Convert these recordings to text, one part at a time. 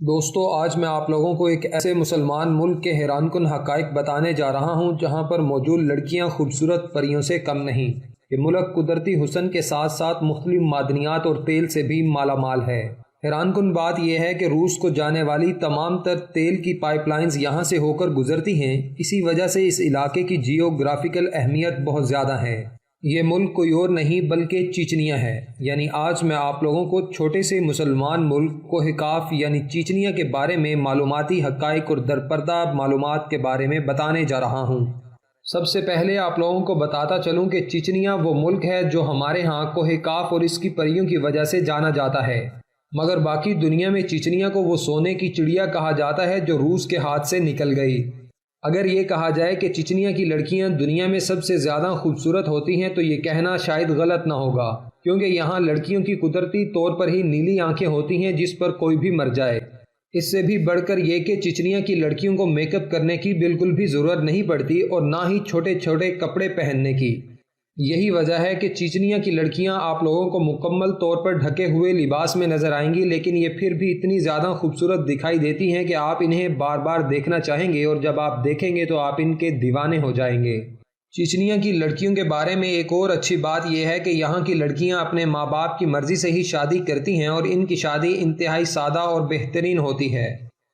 دوستو آج میں آپ لوگوں کو ایک ایسے مسلمان ملک کے حیران کن حقائق بتانے جا رہا ہوں جہاں پر موجود لڑکیاں خوبصورت پریوں سے کم نہیں۔ یہ ملک قدرتی حسن کے ساتھ ساتھ مختلف معدنیات اور تیل سے بھی مالا مال ہے۔ حیران کن بات یہ ہے کہ روس کو جانے والی تمام تر تیل کی پائپ لائنز یہاں سے ہو کر گزرتی ہیں، اسی وجہ سے اس علاقے کی جیوگرافیکل اہمیت بہت زیادہ ہے۔ یہ ملک کوئی اور نہیں بلکہ چیچنیا ہے۔ یعنی آج میں آپ لوگوں کو چھوٹے سے مسلمان ملک کوہ قاف یعنی چیچنیا کے بارے میں معلوماتی حقائق اور درپردہ معلومات کے بارے میں بتانے جا رہا ہوں۔ سب سے پہلے آپ لوگوں کو بتاتا چلوں کہ چیچنیا وہ ملک ہے جو ہمارے ہاں کوہ قاف اور اس کی پریوں کی وجہ سے جانا جاتا ہے، مگر باقی دنیا میں چیچنیا کو وہ سونے کی چڑیا کہا جاتا ہے جو روس کے ہاتھ سے نکل گئی۔ اگر یہ کہا جائے کہ چیچنیا کی لڑکیاں دنیا میں سب سے زیادہ خوبصورت ہوتی ہیں تو یہ کہنا شاید غلط نہ ہوگا، کیونکہ یہاں لڑکیوں کی قدرتی طور پر ہی نیلی آنکھیں ہوتی ہیں جس پر کوئی بھی مر جائے۔ اس سے بھی بڑھ کر یہ کہ چیچنیا کی لڑکیوں کو میک اپ کرنے کی بالکل بھی ضرورت نہیں پڑتی اور نہ ہی چھوٹے چھوٹے کپڑے پہننے کی۔ یہی وجہ ہے کہ چیچنیا کی لڑکیاں آپ لوگوں کو مکمل طور پر ڈھکے ہوئے لباس میں نظر آئیں گی، لیکن یہ پھر بھی اتنی زیادہ خوبصورت دکھائی دیتی ہیں کہ آپ انہیں بار بار دیکھنا چاہیں گے، اور جب آپ دیکھیں گے تو آپ ان کے دیوانے ہو جائیں گے۔ چیچنیا کی لڑکیوں کے بارے میں ایک اور اچھی بات یہ ہے کہ یہاں کی لڑکیاں اپنے ماں باپ کی مرضی سے ہی شادی کرتی ہیں اور ان کی شادی انتہائی سادہ اور بہترین ہوتی ہے۔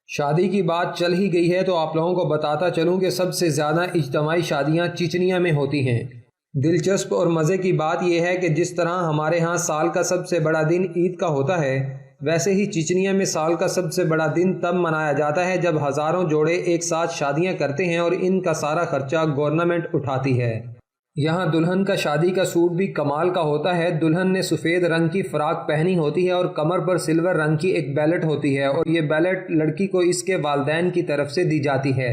شادی کی بات چل ہی گئی ہے تو آپ لوگوں کو بتاتا چلوں کہ سب سے زیادہ اجتماعی شادیاں چیچنیا میں ہوتی ہیں۔ دلچسپ اور مزے کی بات یہ ہے کہ جس طرح ہمارے ہاں سال کا سب سے بڑا دن عید کا ہوتا ہے، ویسے ہی چیچنیا میں سال کا سب سے بڑا دن تب منایا جاتا ہے جب ہزاروں جوڑے ایک ساتھ شادیاں کرتے ہیں اور ان کا سارا خرچہ گورنمنٹ اٹھاتی ہے۔ یہاں دلہن کا شادی کا سوٹ بھی کمال کا ہوتا ہے۔ دلہن نے سفید رنگ کی فراک پہنی ہوتی ہے اور کمر پر سلور رنگ کی ایک بیلٹ ہوتی ہے، اور یہ بیلٹ لڑکی کو اس کے والدین کی طرف سے دی جاتی ہے۔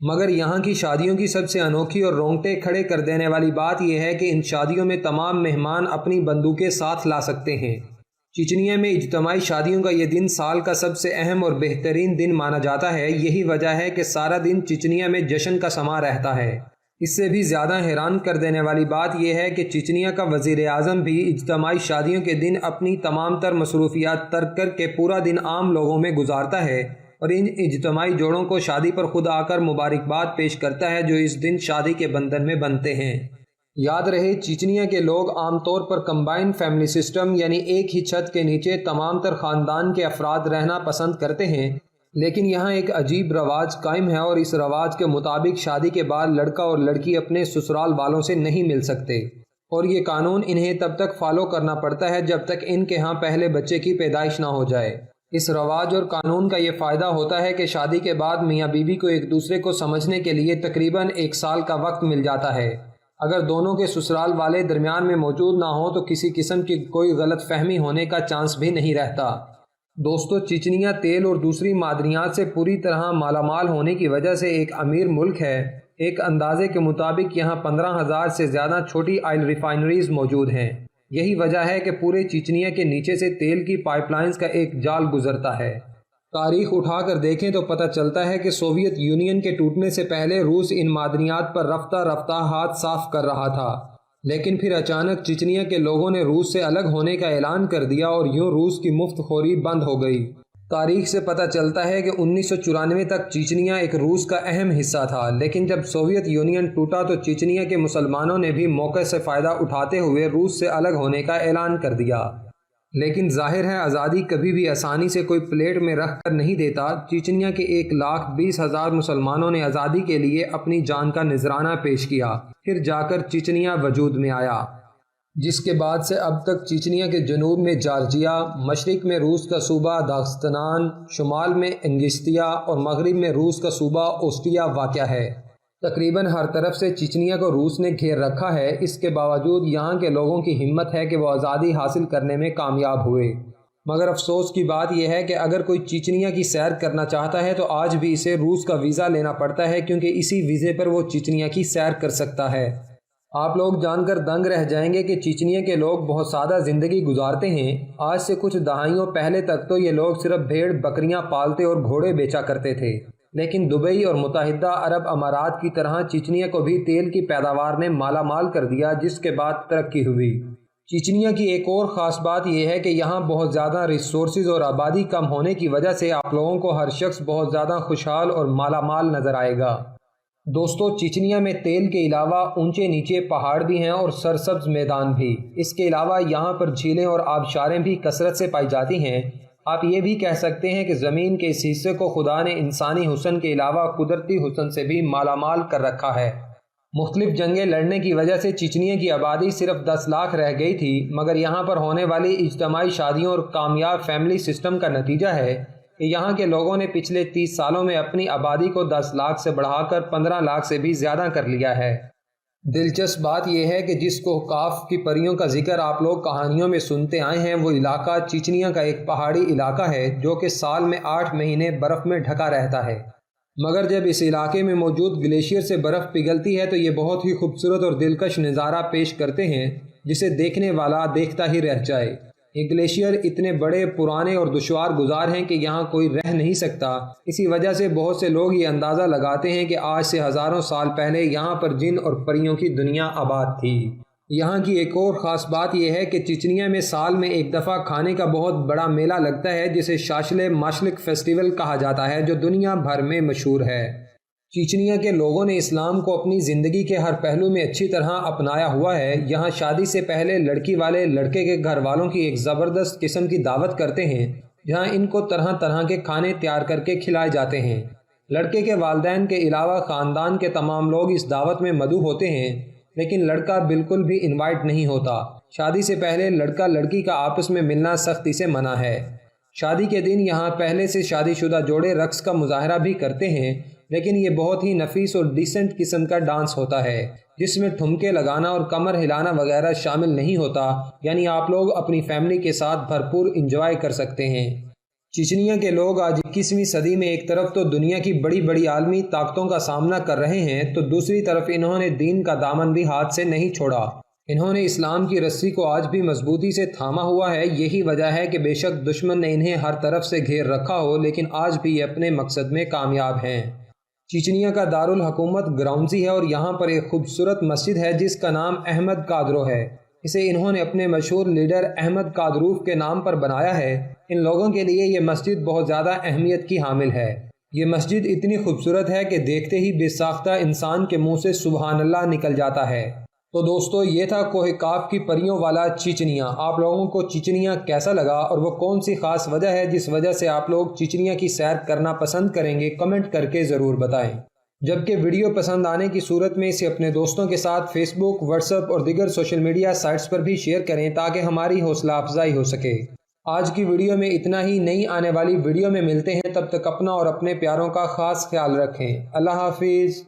مگر یہاں کی شادیوں کی سب سے انوکھی اور رونگٹے کھڑے کر دینے والی بات یہ ہے کہ ان شادیوں میں تمام مہمان اپنی بندوقیں ساتھ لا سکتے ہیں۔ چیچنیا میں اجتماعی شادیوں کا یہ دن سال کا سب سے اہم اور بہترین دن مانا جاتا ہے۔ یہی وجہ ہے کہ سارا دن چیچنیا میں جشن کا سما رہتا ہے۔ اس سے بھی زیادہ حیران کر دینے والی بات یہ ہے کہ چیچنیا کا وزیر اعظم بھی اجتماعی شادیوں کے دن اپنی تمام تر مصروفیات ترک کر کے پورا دن عام لوگوں میں گزارتا ہے اور ان اجتماعی جوڑوں کو شادی پر خود آ کر مبارکباد پیش کرتا ہے جو اس دن شادی کے بندھن میں بنتے ہیں۔ یاد رہے چیچنیا کے لوگ عام طور پر کمبائن فیملی سسٹم یعنی ایک ہی چھت کے نیچے تمام تر خاندان کے افراد رہنا پسند کرتے ہیں، لیکن یہاں ایک عجیب رواج قائم ہے اور اس رواج کے مطابق شادی کے بعد لڑکا اور لڑکی اپنے سسرال والوں سے نہیں مل سکتے، اور یہ قانون انہیں تب تک فالو کرنا پڑتا ہے جب تک ان کے ہاں پہلے بچے کی پیدائش نہ ہو جائے۔ اس رواج اور قانون کا یہ فائدہ ہوتا ہے کہ شادی کے بعد میاں بیوی کو ایک دوسرے کو سمجھنے کے لیے تقریباً 1 سال کا وقت مل جاتا ہے۔ اگر دونوں کے سسرال والے درمیان میں موجود نہ ہوں تو کسی قسم کی کوئی غلط فہمی ہونے کا چانس بھی نہیں رہتا۔ دوستو تیل تیل اور دوسری معدنیات سے پوری طرح مالا مال ہونے کی وجہ سے ایک امیر ملک ہے۔ ایک اندازے کے مطابق یہاں 15,000 سے زیادہ چھوٹی آئل ریفائنریز موجود ہیں۔ یہی وجہ ہے کہ پورے چیچنیا کے نیچے سے تیل کی پائپ لائنز کا ایک جال گزرتا ہے۔ تاریخ اٹھا کر دیکھیں تو پتہ چلتا ہے کہ سوویت یونین کے ٹوٹنے سے پہلے روس ان معدنیات پر رفتہ رفتہ ہاتھ صاف کر رہا تھا، لیکن پھر اچانک چیچنیا کے لوگوں نے روس سے الگ ہونے کا اعلان کر دیا اور یوں روس کی مفت خوری بند ہو گئی۔ تاریخ سے پتہ چلتا ہے کہ 1994 تک چیچنیا ایک روس کا اہم حصہ تھا، لیکن جب سوویت یونین ٹوٹا تو چیچنیا کے مسلمانوں نے بھی موقع سے فائدہ اٹھاتے ہوئے روس سے الگ ہونے کا اعلان کر دیا۔ لیکن ظاہر ہے آزادی کبھی بھی آسانی سے کوئی پلیٹ میں رکھ کر نہیں دیتا۔ چیچنیا کے 1,20,000 مسلمانوں نے آزادی کے لیے اپنی جان کا نذرانہ پیش کیا، پھر جا کر چیچنیا وجود میں آیا، جس کے بعد سے اب تک چیچنیا کے جنوب میں جارجیا، مشرق میں روس کا صوبہ داغستان، شمال میں انگشتیا اور مغرب میں روس کا صوبہ اوسٹیا واقع ہے۔ تقریباً ہر طرف سے چیچنیا کو روس نے گھیر رکھا ہے۔ اس کے باوجود یہاں کے لوگوں کی ہمت ہے کہ وہ آزادی حاصل کرنے میں کامیاب ہوئے، مگر افسوس کی بات یہ ہے کہ اگر کوئی چیچنیا کی سیر کرنا چاہتا ہے تو آج بھی اسے روس کا ویزا لینا پڑتا ہے، کیونکہ اسی ویزے پر وہ چیچنیا کی سیر کر سکتا ہے۔ آپ لوگ جان کر دنگ رہ جائیں گے کہ چیچنیا کے لوگ بہت سادہ زندگی گزارتے ہیں۔ آج سے کچھ دہائیوں پہلے تک تو یہ لوگ صرف بھیڑ بکریاں پالتے اور گھوڑے بیچا کرتے تھے، لیکن دبئی اور متحدہ عرب امارات کی طرح چیچنیا کو بھی تیل کی پیداوار نے مالا مال کر دیا، جس کے بعد ترقی ہوئی۔ چیچنیا کی ایک اور خاص بات یہ ہے کہ یہاں بہت زیادہ ریسورسز اور آبادی کم ہونے کی وجہ سے آپ لوگوں کو ہر شخص بہت زیادہ خوشحال اور مالا مال نظر آئے گا۔ دوستو، چیچنیا میں تیل کے علاوہ اونچے نیچے پہاڑ بھی ہیں اور سرسبز میدان بھی۔ اس کے علاوہ یہاں پر جھیلیں اور آبشاریں بھی کثرت سے پائی جاتی ہیں۔ آپ یہ بھی کہہ سکتے ہیں کہ زمین کے اس حصے کو خدا نے انسانی حسن کے علاوہ قدرتی حسن سے بھی مالا مال کر رکھا ہے۔ مختلف جنگیں لڑنے کی وجہ سے چیچنیا کی آبادی صرف 10 لاکھ رہ گئی تھی، مگر یہاں پر ہونے والی اجتماعی شادیوں اور کامیاب فیملی سسٹم کا نتیجہ ہے کہ یہاں کے لوگوں نے پچھلے 30 سالوں میں اپنی آبادی کو 10 لاکھ سے بڑھا کر 15 لاکھ سے بھی زیادہ کر لیا ہے۔ دلچسپ بات یہ ہے کہ جس کو کاف کی پریوں کا ذکر آپ لوگ کہانیوں میں سنتے آئے ہیں، وہ علاقہ چیچنیا کا ایک پہاڑی علاقہ ہے جو کہ سال میں 8 مہینے برف میں ڈھکا رہتا ہے۔ مگر جب اس علاقے میں موجود گلیشیئر سے برف پگھلتی ہے تو یہ بہت ہی خوبصورت اور دلکش نظارہ پیش کرتے ہیں جسے دیکھنے والا دیکھتا ہی رہ جائے۔ یہ گلیشیئر اتنے بڑے، پرانے اور دشوار گزار ہیں کہ یہاں کوئی رہ نہیں سکتا۔ اسی وجہ سے بہت سے لوگ یہ اندازہ لگاتے ہیں کہ آج سے ہزاروں سال پہلے یہاں پر جن اور پریوں کی دنیا آباد تھی۔ یہاں کی ایک اور خاص بات یہ ہے کہ چیچنیا میں سال میں ایک دفعہ کھانے کا بہت بڑا میلہ لگتا ہے جسے شاشلے ماشلک فیسٹیول کہا جاتا ہے، جو دنیا بھر میں مشہور ہے۔ چیچنیا کے لوگوں نے اسلام کو اپنی زندگی کے ہر پہلو میں اچھی طرح اپنایا ہوا ہے۔ یہاں شادی سے پہلے لڑکی والے لڑکے کے گھر والوں کی ایک زبردست قسم کی دعوت کرتے ہیں، جہاں ان کو طرح طرح کے کھانے تیار کر کے کھلائے جاتے ہیں۔ لڑکے کے والدین کے علاوہ خاندان کے تمام لوگ اس دعوت میں مدعو ہوتے ہیں، لیکن لڑکا بالکل بھی انوائٹ نہیں ہوتا۔ شادی سے پہلے لڑکا لڑکی کا آپس میں ملنا سختی سے منع ہے۔ شادی کے دن یہاں پہلے سے شادی شدہ جوڑے رقص کا مظاہرہ بھی کرتے ہیں، لیکن یہ بہت ہی نفیس اور ڈیسنٹ قسم کا ڈانس ہوتا ہے، جس میں ٹھمکے لگانا اور کمر ہلانا وغیرہ شامل نہیں ہوتا، یعنی آپ لوگ اپنی فیملی کے ساتھ بھرپور انجوائے کر سکتے ہیں۔ چیچنیا کے لوگ آج 21ویں صدی میں ایک طرف تو دنیا کی بڑی بڑی عالمی طاقتوں کا سامنا کر رہے ہیں، تو دوسری طرف انہوں نے دین کا دامن بھی ہاتھ سے نہیں چھوڑا۔ انہوں نے اسلام کی رسی کو آج بھی مضبوطی سے تھاما ہوا ہے۔ یہی وجہ ہے کہ بے شک دشمن نے انہیں ہر طرف سے گھیر رکھا ہو، لیکن آج بھی یہ اپنے مقصد میں کامیاب ہیں۔ چیچنیا کا دارالحکومت گراؤنزی ہے اور یہاں پر ایک خوبصورت مسجد ہے جس کا نام احمد قادرو ہے۔ اسے انہوں نے اپنے مشہور لیڈر احمد قادروف کے نام پر بنایا ہے۔ ان لوگوں کے لیے یہ مسجد بہت زیادہ اہمیت کی حامل ہے۔ یہ مسجد اتنی خوبصورت ہے کہ دیکھتے ہی بے ساختہ انسان کے منہ سے سبحان اللہ نکل جاتا ہے۔ تو دوستو، یہ تھا کوہ کاف کی پریوں والا چیچنیا۔ آپ لوگوں کو چیچنیا کیسا لگا اور وہ کون سی خاص وجہ ہے جس وجہ سے آپ لوگ چیچنیا کی سیر کرنا پسند کریں گے؟ کمنٹ کر کے ضرور بتائیں۔ جبکہ ویڈیو پسند آنے کی صورت میں اسے اپنے دوستوں کے ساتھ فیس بک، واٹس ایپ اور دیگر سوشل میڈیا سائٹس پر بھی شیئر کریں تاکہ ہماری حوصلہ افزائی ہو سکے۔ آج کی ویڈیو میں اتنا ہی۔ نئی آنے والی ویڈیو میں ملتے ہیں، تب تک اپنا اور اپنے پیاروں کا خاص خیال رکھیں۔ اللہ حافظ۔